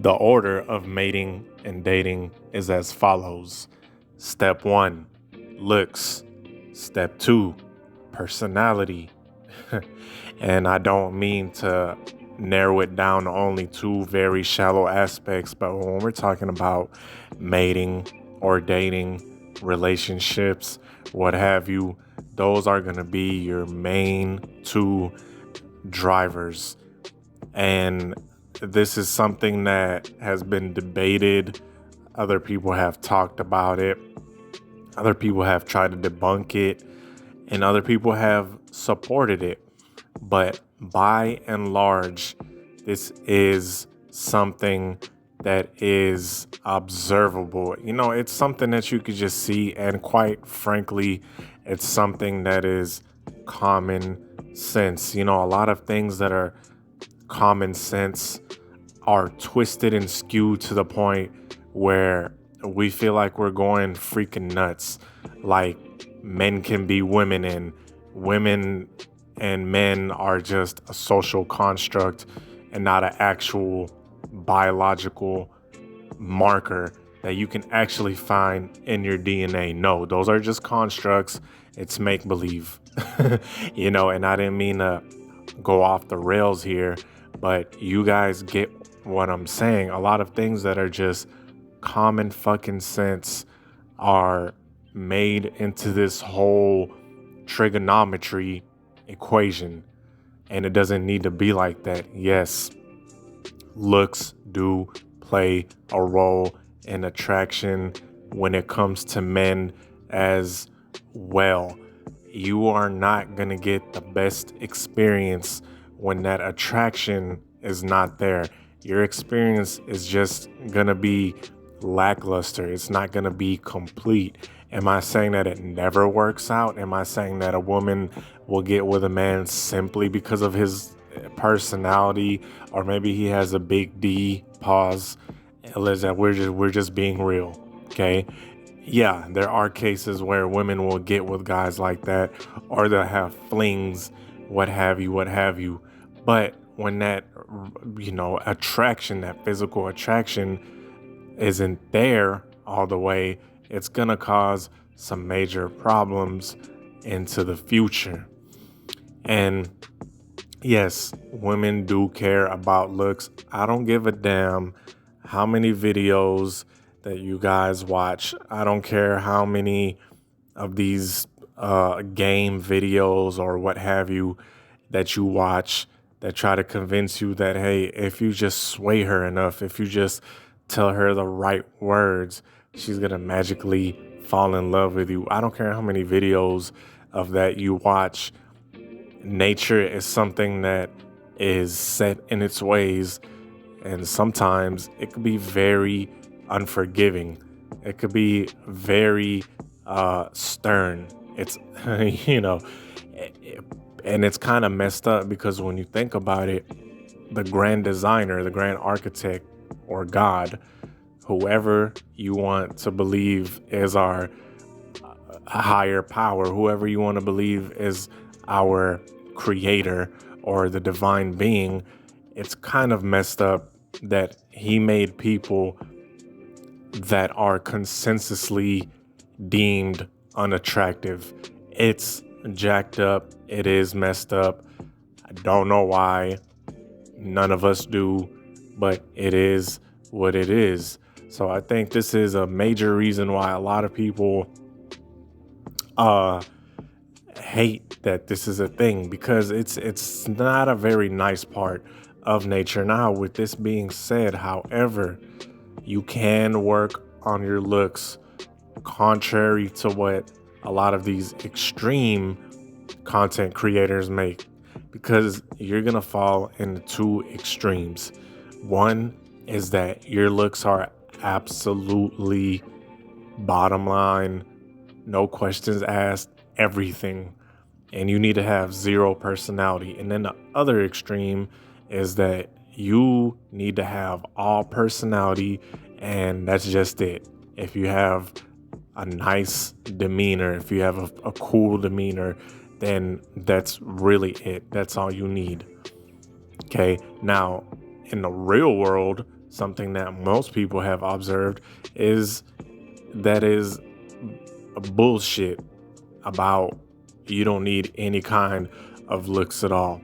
The order of mating and dating is as follows. Step 1, looks. Step 2, personality. And I don't mean to narrow it down to only two very shallow aspects, but when we're talking about mating or dating, relationships, what have you, those are going to be your main two drivers. And this is something that has been debated. Other people have talked about it. Other people have tried to debunk it. And other people have supported it. But by and large, this is something that is observable. It's something that you could just see. And quite frankly, it's something that is common sense. A lot of things that are common sense are twisted and skewed to the point where we feel like we're going freaking nuts. Like men can be women and women and men are just a social construct and not an actual biological marker that you can actually find in your DNA. No, those are just constructs. It's make believe. And I didn't mean to go off the rails here, but you guys get what I'm saying. A lot of things that are just common fucking sense are made into this whole trigonometry equation, and it doesn't need to be like that. Yes, looks do play a role in attraction when it comes to men as well. You are not going to get the best experience when that attraction is not there. Your experience is just going to be lackluster. It's not going to be complete. Am I saying that it never works out? Am I saying that a woman will get with a man simply because of his personality, or maybe he has a big D? Pause. Listen, we're just being real, okay? Yeah, there are cases where women will get with guys like that, or they'll have flings, what have you. But when that, attraction, that physical attraction isn't there all the way, it's going to cause some major problems into the future. And yes, women do care about looks. I don't give a damn how many videos that you guys watch. I don't care how many of these game videos or what have you that you watch that try to convince you that, hey, if you just sway her enough, if you just tell her the right words, she's going to magically fall in love with you. I don't care how many videos of that you watch. Nature is something that is set in its ways, and sometimes it could be very unforgiving. It could be very stern. It's, and it's kind of messed up because when you think about it, the grand designer, the grand architect, or God, whoever you want to believe is our higher power, whoever you want to believe is our creator or the divine being, it's kind of messed up that he made people that are consensusly deemed unattractive. It's jacked up. It is messed up. I don't know why. None of us do, but it is what it is. So I think this is a major reason why a lot of people hate that this is a thing, because it's not a very nice part of nature. Now, with this being said, however, you can work on your looks, contrary to what a lot of these extreme content creators make, because you're gonna fall into two extremes. One is that your looks are absolutely bottom line, no questions asked, everything, and you need to have zero personality. And then the other extreme is that you need to have all personality, and that's just it. If you have a nice demeanor, if you have a cool demeanor, then that's really it. That's all you need. Okay. Now, in the real world, something that most people have observed is that is bullshit about you don't need any kind of looks at all,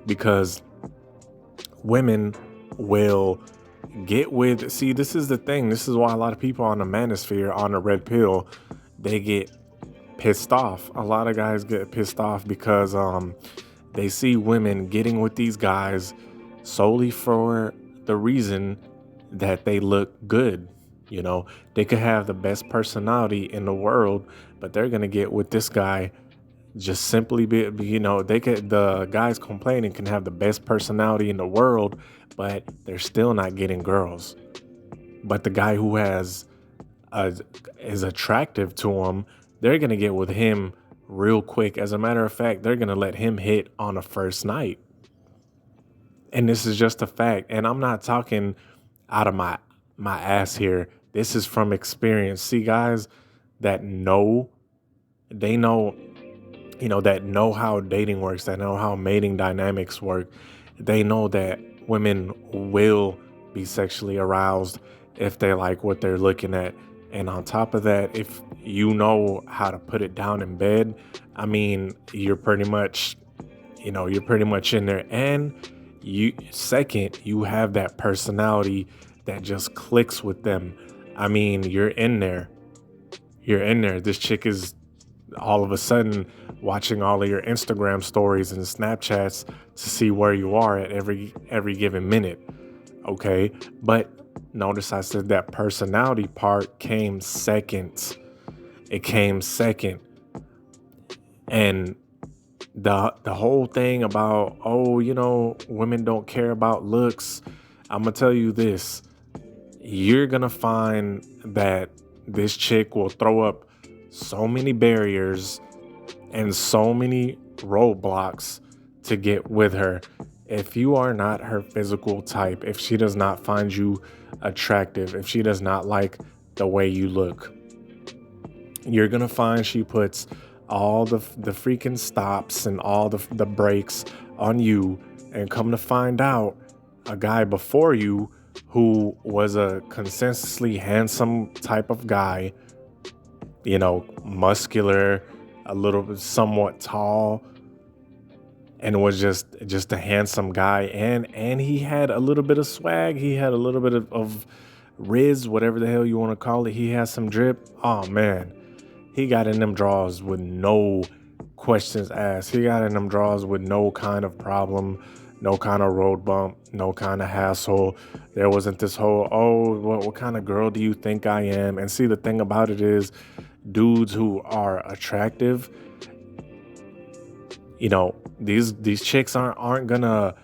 because women will get with, see, this is the thing, this is why a lot of people on the manosphere, on the red pill, they get pissed off. A lot of guys get pissed off because they see women getting with these guys solely for the reason that they look good. You know, they could have the best personality in the world, but they're gonna get with this guy just simply you know, they could, the guys complaining can have the best personality in the world, but they're still not getting girls. But the guy who has is attractive to them, they're gonna get with him real quick. As a matter of fact, they're gonna let him hit on the first night. And this is just a fact. And I'm not talking out of my ass here. This is from experience. See, guys that know, they know, you know, that know how dating works, that know how mating dynamics work. They know that women will be sexually aroused if they like what they're looking at. And on top of that, if you know how to put it down in bed, I mean, you're pretty much, you know, you're pretty much in there. And you have that personality that just clicks with them. I mean, you're in there. You're in there. This chick is all of a sudden watching all of your Instagram stories and Snapchats to see where you are at every given minute. Okay. But notice I said that personality part came second. It came second. And the whole thing about, oh, you know, women don't care about looks. I'm gonna tell you this. You're gonna find that this chick will throw up so many barriers and so many roadblocks to get with her. If you are not her physical type, if she does not find you attractive, if she does not like the way you look, you're gonna find she puts all the freaking stops and all the brakes on you. And come to find out, a guy before you who was a consensusly handsome type of guy, you know, muscular, a little bit somewhat tall, and was just a handsome guy, and he had a little bit of swag, he had a little bit of riz, whatever the hell you want to call it, he has some drip. Oh man, he got in them draws with no questions asked. He got in them draws with no kind of problem, no kind of road bump, no kind of hassle. There wasn't this whole, oh, what kind of girl do you think I am? And see, the thing about it is, dudes who are attractive, you know, these chicks aren't gonna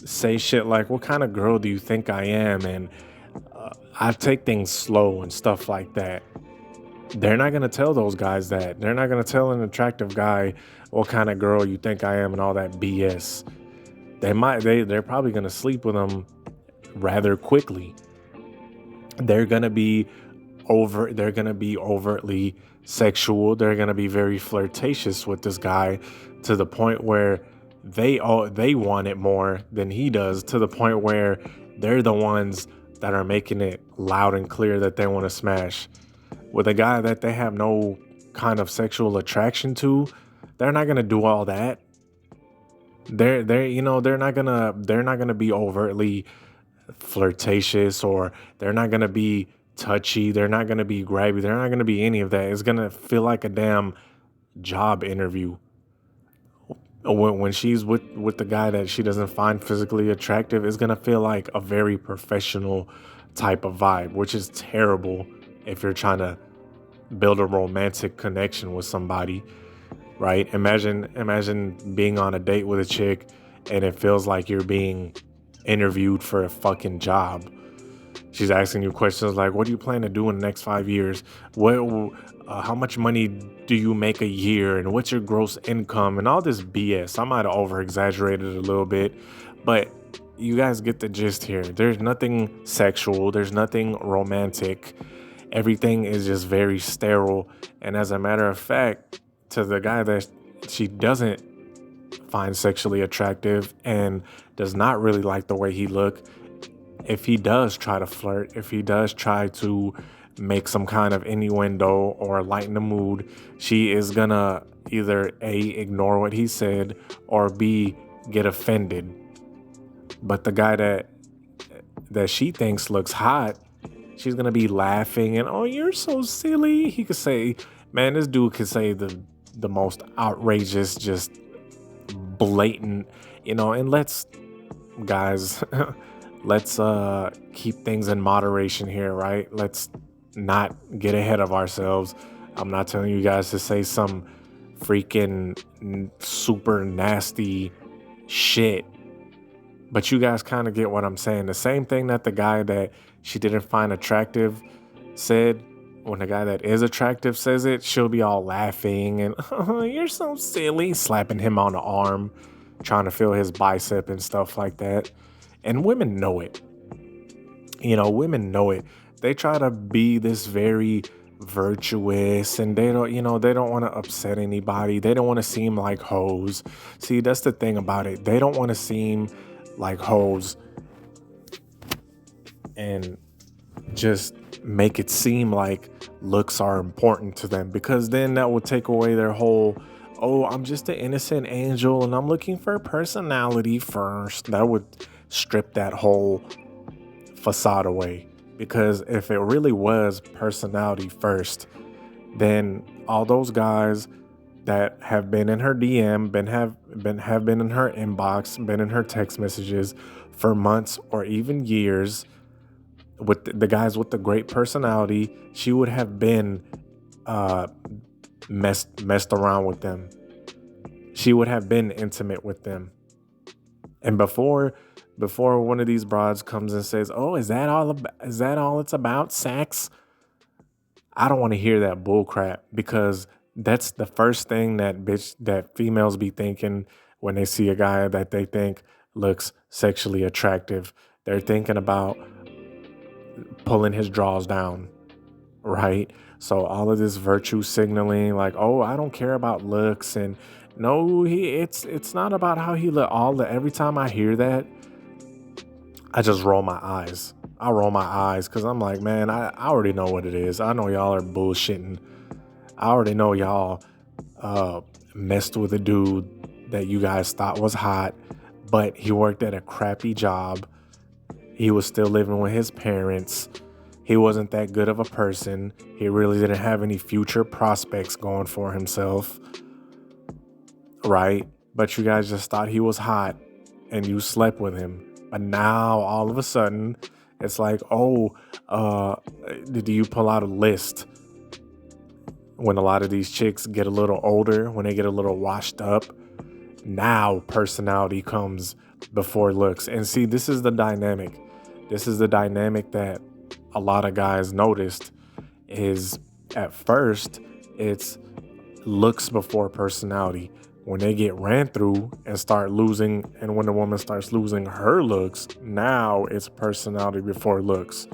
say shit like, what kind of girl do you think I am? And I take things slow and stuff like that. They're not gonna tell those guys that. They're not gonna tell an attractive guy what kind of girl you think I am and all that BS. They're probably gonna sleep with them rather quickly. They're gonna be overtly sexual. They're gonna be very flirtatious with this guy to the point where they want it more than he does, to the point where they're the ones that are making it loud and clear that they want to smash. With a guy that they have no kind of sexual attraction to, they're not gonna do all that. They're not gonna be overtly flirtatious, or they're not gonna be touchy, they're not gonna be grabby, they're not gonna be any of that. It's gonna feel like a damn job interview. When she's with the guy that she doesn't find physically attractive, it's gonna feel like a very professional type of vibe, which is terrible if you're trying to build a romantic connection with somebody, right? Imagine being on a date with a chick and it feels like you're being interviewed for a fucking job. She's asking you questions like, what do you plan to do in the next 5 years? How much money do you make a year? And what's your gross income? And all this BS. I might have over exaggerated a little bit, but you guys get the gist here. There's nothing sexual. There's nothing romantic. Everything is just very sterile. And as a matter of fact, to the guy that she doesn't find sexually attractive and does not really like the way he look, if he does try to flirt, if he does try to make some kind of innuendo or lighten the mood, she is gonna either A, ignore what he said, or B, get offended. But the guy that she thinks looks hot, she's gonna be laughing and, oh, you're so silly. He could say, man, this dude could say the most outrageous, just blatant, and guys, let's keep things in moderation here, right? Let's not get ahead of ourselves. I'm not telling you guys to say some freaking super nasty shit, but you guys kind of get what I'm saying. The same thing that the guy that she didn't find attractive said, when the guy that is attractive says it, she'll be all laughing and, oh, you're so silly, slapping him on the arm, trying to feel his bicep and stuff like that. And women know it. Women know it. They try to be this very virtuous, and they don't want to upset anybody. They don't want to seem like hoes. See, that's the thing about it. They don't want to seem like hoes and just make it seem like looks are important to them, because then that would take away their whole, oh, I'm just an innocent angel and I'm looking for personality first. That would strip that whole facade away, because if it really was personality first, then all those guys that have been in her DM, have been in her inbox, been in her text messages for months or even years, with the guys with the great personality, she would have been messed around with them. She would have been intimate with them. And before one of these broads comes and says, "Oh, is that all it's about, sex?" I don't want to hear that bull crap, because that's the first thing that females be thinking when they see a guy that they think looks sexually attractive. They're thinking about pulling his drawers down, right? So all of this virtue signaling, like, oh, I don't care about looks, and no, it's not about how he look. Every time I hear that, I just roll my eyes. I roll my eyes, because I'm like, man, I already know what it is. I know y'all are bullshitting. I already know y'all messed with a dude that you guys thought was hot, but he worked at a crappy job. He was still living with his parents. He wasn't that good of a person. He really didn't have any future prospects going for himself, right? But you guys just thought he was hot and you slept with him. But now all of a sudden it's like, oh, do you pull out a list? When a lot of these chicks get a little older, when they get a little washed up, now personality comes before looks. And see, this is the dynamic. This is the dynamic that a lot of guys noticed, is at first it's looks before personality. When they get ran through and start losing, and when the woman starts losing her looks, now it's personality before looks.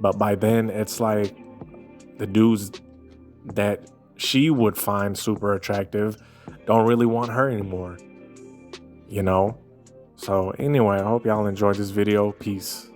But by then it's like the dudes that she would find super attractive don't really want her anymore, So anyway, I hope y'all enjoyed this video. Peace.